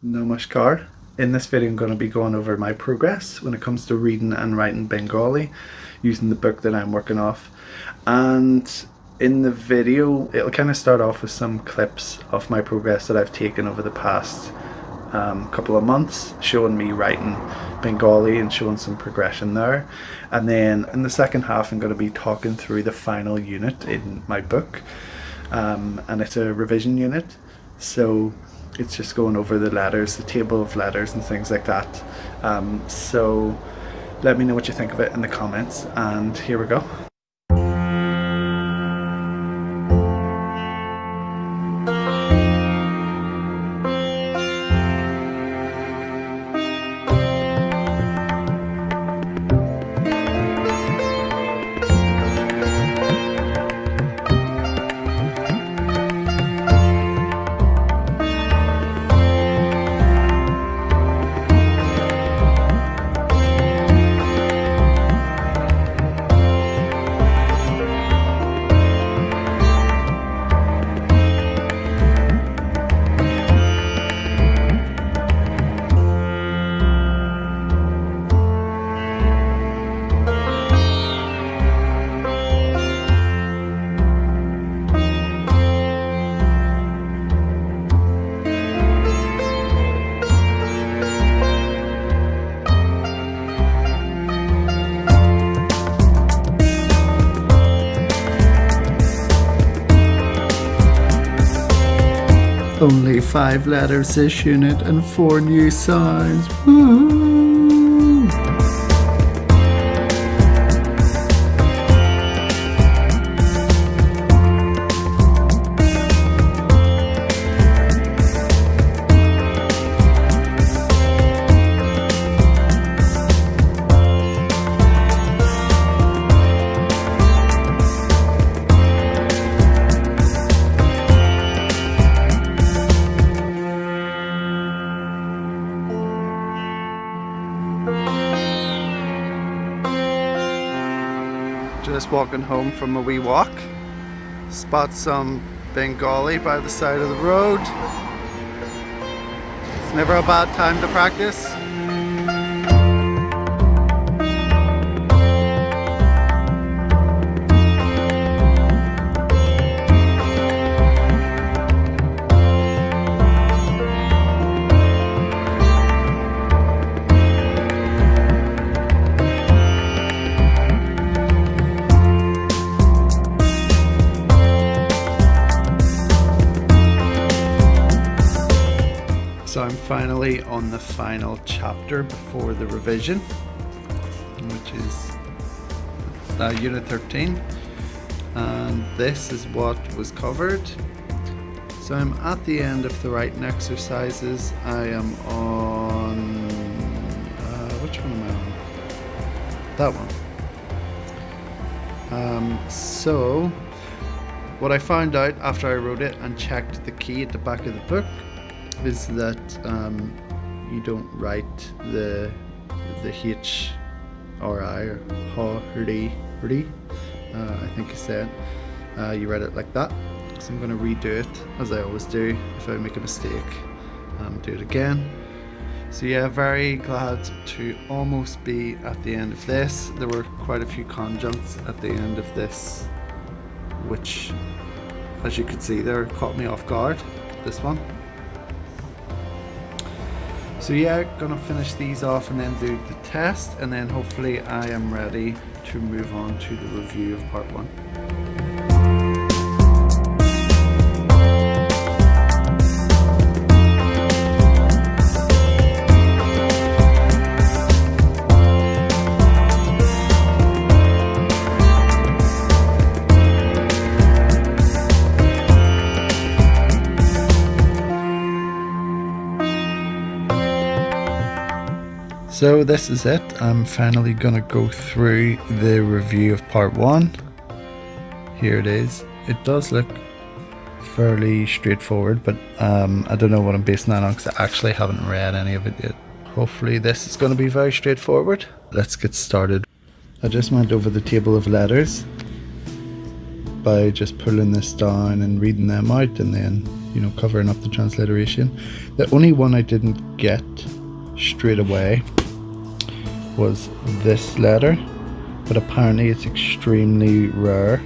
Namaskar. In this video I'm going to be going over my progress when it comes to reading and writing Bengali using the book that I'm working off. And in the video it'll kind of start off with some clips of my progress that I've taken over the past couple of months, showing me writing Bengali and showing some progression there. And then in the second half I'm going to be talking through the final unit in my book, and it's a revision unit, so it's just going over the letters, the table of letters and things like that. So let me know what you think of it in the comments, and here we go. Only 5 letters this unit and 4 new sounds. Woo! Just walking home from a wee walk. Spot some Bengali by the side of the road. It's never a bad time to practice. So I'm finally on the final chapter before the revision, which is Unit 13, and this is what was covered. So I'm at the end of the writing exercises. I am on, which one am I on? That one. So what I found out after I wrote it and checked the key at the back of the book is that you don't write the H or I or ha, ri, I think you said. You write it like that. So I'm going to redo it as I always do. If I make a mistake, do it again. So yeah, very glad to almost be at the end of this. There were quite a few conjuncts at the end of this, which, as you could see there, caught me off guard. This one. So yeah, gonna finish these off and then do the test, and then hopefully I am ready to move on to the review of part 1. So this is it. I'm finally gonna go through the review of part 1. Here it is. It does look fairly straightforward, but I don't know what I'm basing that on because I actually haven't read any of it yet. Hopefully this is going to be very straightforward. Let's get started. I just went over the table of letters by just pulling this down and reading them out, and then you know, covering up the transliteration. The only one I didn't get straight away was this letter, but apparently it's extremely rare.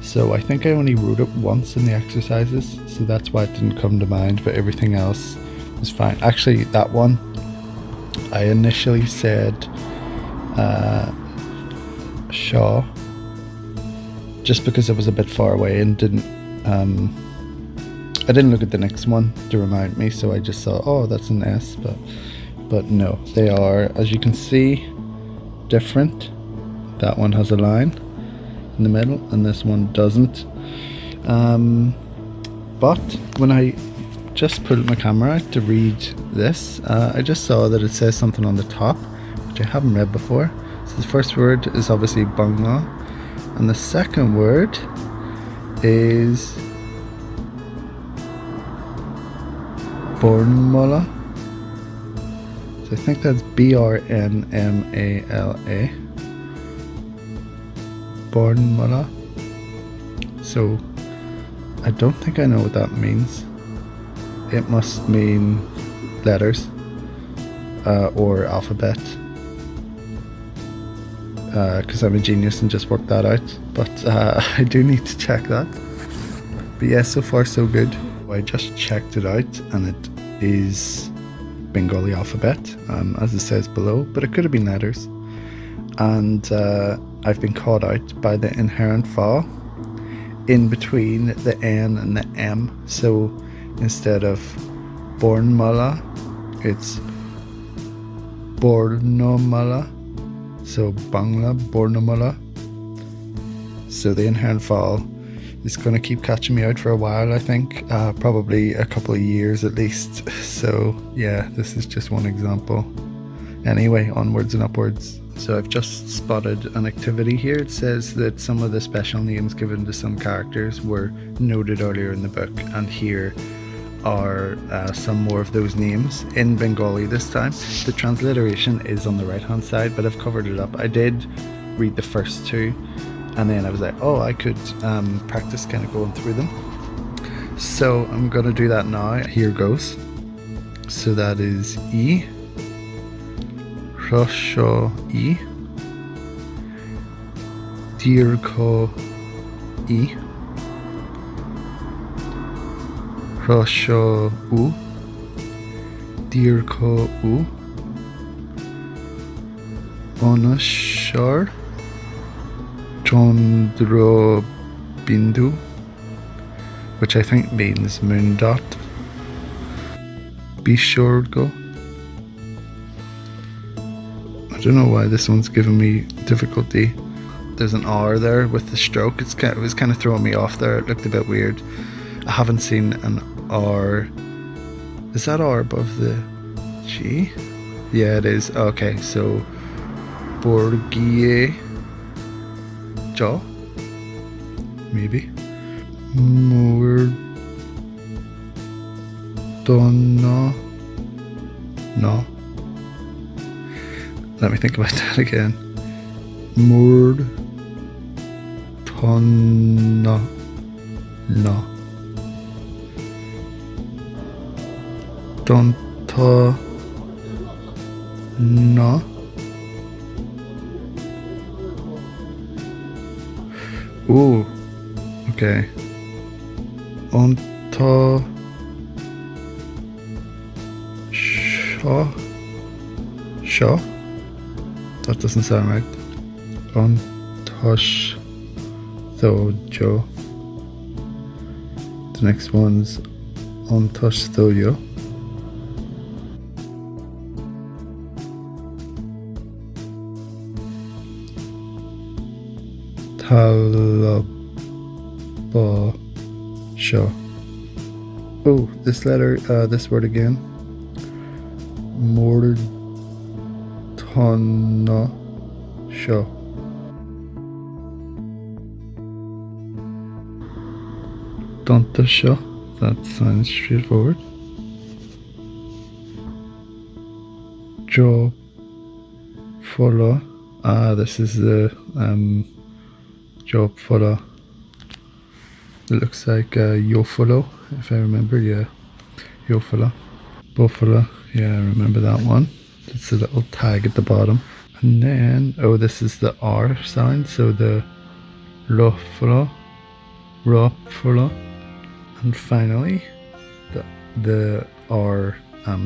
So I think I only wrote it once in the exercises, so that's why it didn't come to mind, but everything else was fine. Actually, that one, I initially said Shaw, just because it was a bit far away and I didn't look at the next one to remind me, so I just thought, oh, that's an S, but no, they are, as you can see, different. That one has a line in the middle and this one doesn't. But when I just pulled my camera out to read this, I just saw that it says something on the top which I haven't read before. So the first word is obviously Bangla, and the second word is Bornmala. So I think that's Brnmala. Bornmala. So I don't think I know what that means. It must mean letters or alphabet, because I'm a genius and just worked that out, but I do need to check that. But yeah, so far so good. I just checked it out and it is Bengali alphabet, as it says below, but it could have been letters. And I've been caught out by the inherent vowel in between the N and the M. So instead of Bornmala, it's Bornomala. So Bangla, Bornomala. So the inherent vowel is going to keep catching me out for a while, I think. Probably a couple of years at least. So yeah, this is just one example. Anyway, onwards and upwards. So I've just spotted an activity here. It says that some of the special names given to some characters were noted earlier in the book, and here are some more of those names in Bengali this time. The transliteration is on the right hand side, but I've covered it up. I did read the first two, and then I was like, oh, I could practice kind of going through them. So I'm gonna do that now. Here goes. So that is E, Rosho E, Dirko E, Rosho U, Dirko U, Onashar, Chandra Bindu, which I think means moon dot, Bishorgo. I don't know why this one's giving me difficulty. There's an R there with the stroke. It was kind of throwing me off there. It looked a bit weird. I haven't seen an R. Is that R above the G? Yeah, it is. Okay, so Borgie Jaw, maybe. Mordona. No. Let me think about that again. Mordona. No. Donta. No. Ooh. Okay. Onta. Shaw. Shaw? That doesn't sound right. Ontosh Thojo. The next one's Ontosh Thojo. Talabasha. Oh, this letter, this word again. Mordana Sha. Dantasha. That sounds straightforward. Jo Fola. This is the job follow. It looks like Yofolo if I remember. Yeah, Yofala, Bofala. Yeah, I remember that one. It's a little tag at the bottom. And then, oh, this is the R sound, so the Rofala, Rofala. And finally, the R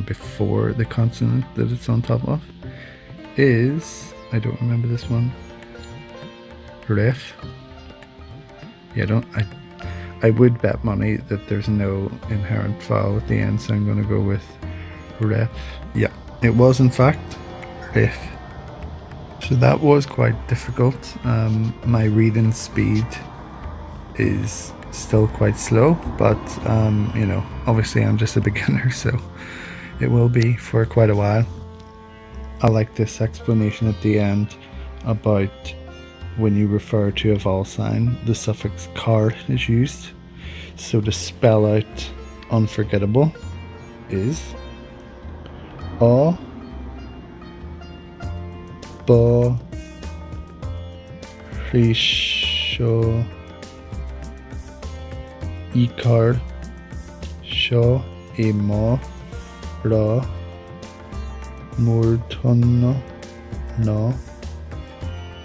before the consonant that it's on top of is, I don't remember this one, Ref. Yeah, I would bet money that there's no inherent vowel at the end, so I'm going to go with Ref. Yeah, it was in fact Ref. So that was quite difficult. My reading speed is still quite slow, but you know, obviously I'm just a beginner, so it will be for quite a while. I like this explanation at the end about when you refer to a vowel sign, the suffix "car" is used. So to spell out unforgettable is A, Ba, Risho, Ikar, Sho, Ema, Ra, Murtona, Na,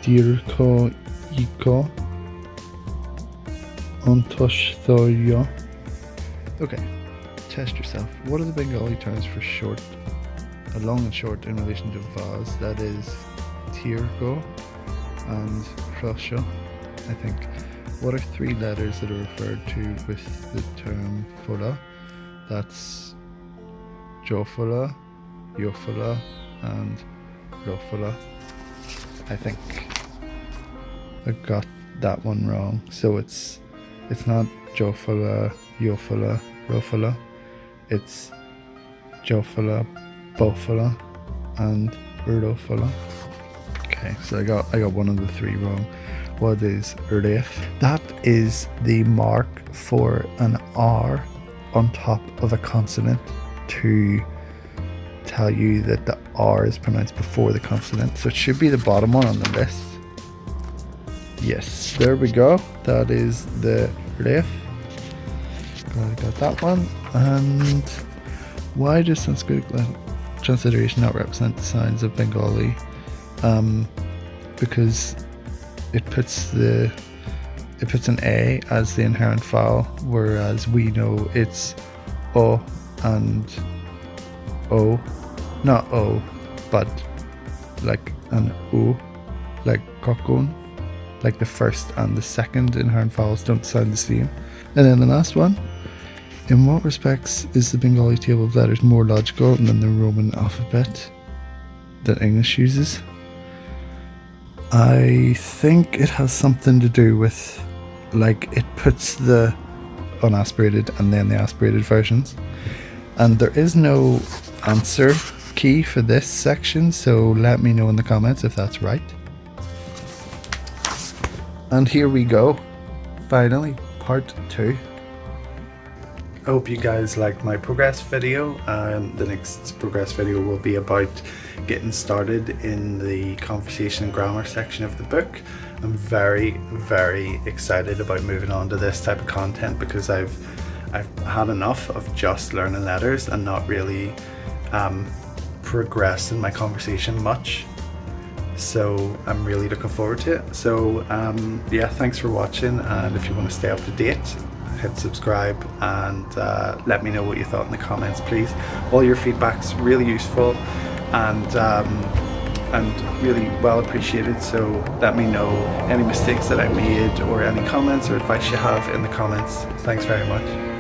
Dirko, Iko, Antoshtoya. Okay, test yourself. What are the Bengali terms for short, long and short in relation to vowels? That is Tirgo and Krasha, I think. What are three letters that are referred to with the term Fula? That's Jofula, Yofula, and Rofula. I think I got that one wrong. So it's not Jofula, Yofula, Rofula. It's Jofula, Bofula, and Rofula. Okay, so I got one of the three wrong. What is Ref? That is the mark for an R on top of a consonant to tell you that the R is pronounced before the consonant. So it should be the bottom one on the list. Yes, there we go. That is the Ref. Got that one. And why does Sanskrit transliteration not represent the signs of Bengali? Because it puts an A as the inherent vowel, whereas we know it's O and O, not O, but like an O, like kokon, like the first and the second inherent vowels don't sound the same. And then the last one, in what respects is the Bengali table of letters more logical than the Roman alphabet that English uses? I think it has something to do with, like, it puts the unaspirated and then the aspirated versions. And there is no answer key for this section, so let me know in the comments if that's right. And here we go. Finally, part 2. I hope you guys liked my progress video, and the next progress video will be about getting started in the conversation and grammar section of the book. I'm very, very excited about moving on to this type of content because I've had enough of just learning letters and not really progressing my conversation much. So I'm really looking forward to it. So yeah, thanks for watching, and if you want to stay up to date, hit subscribe and let me know what you thought in the comments, please. All your feedback's really useful and really well appreciated, so let me know any mistakes that I made or any comments or advice you have in the comments. Thanks very much.